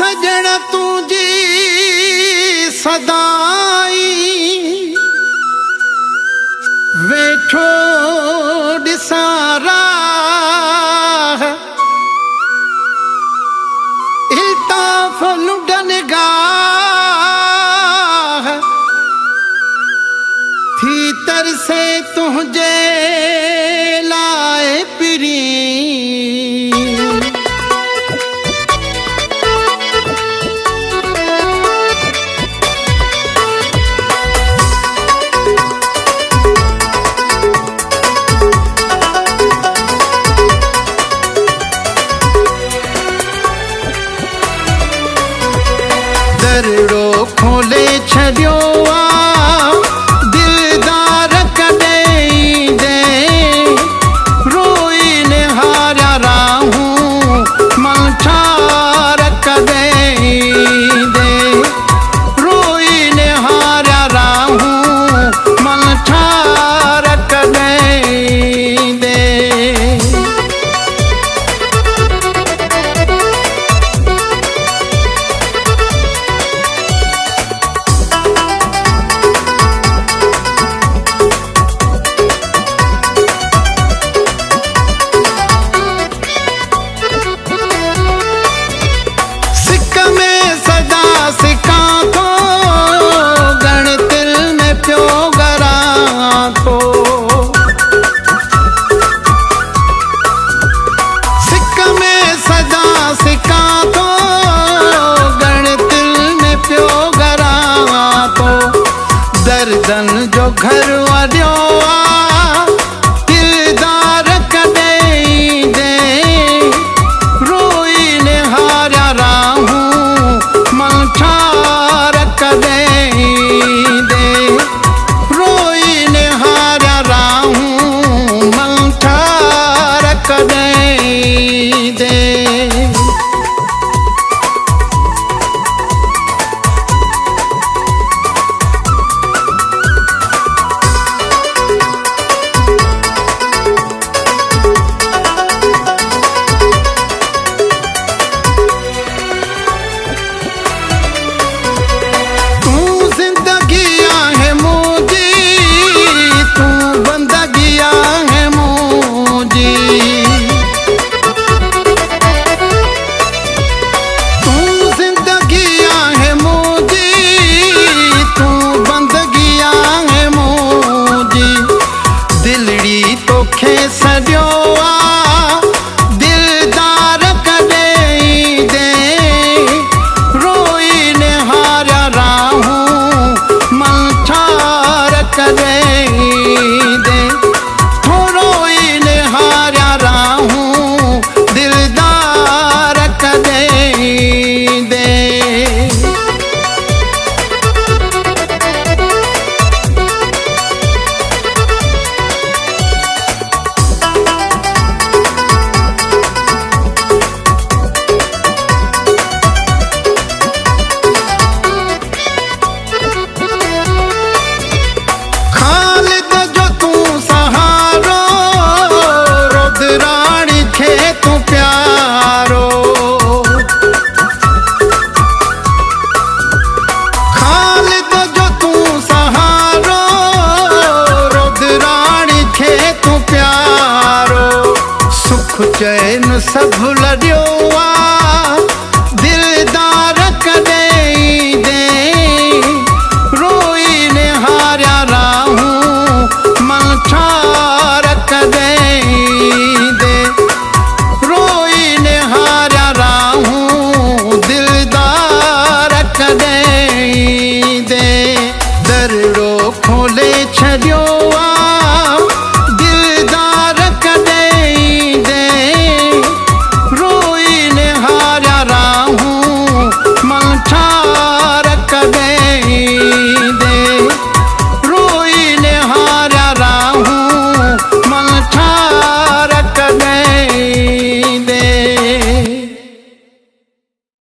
सजण तुझी सदाई वेठो ॾिसां इल्ताफ लुडन गाह थी तरसे तुझे लाए पिरी दरड़ो खोले छॾियो दिलदार कॾहिं दे रोई निहारिया राहूं मलछार कॾहिं दे रोई निहारिया राहूं मलछार कॾहिं दे दर्दन जो घर वॾियो दिलदार कॾहिं दे रोई निहारिया राहूं मलछार कॾहिं दे रोई निहारिया राहूं मलछार कॾहिं दे सॼो दिलदार कॾहिं दे रोई निहारिया राहूं मलछार कॾहिं दे रोई निहारिया राहूं दिलदार कॾहिं दे चैन सब लड़ियो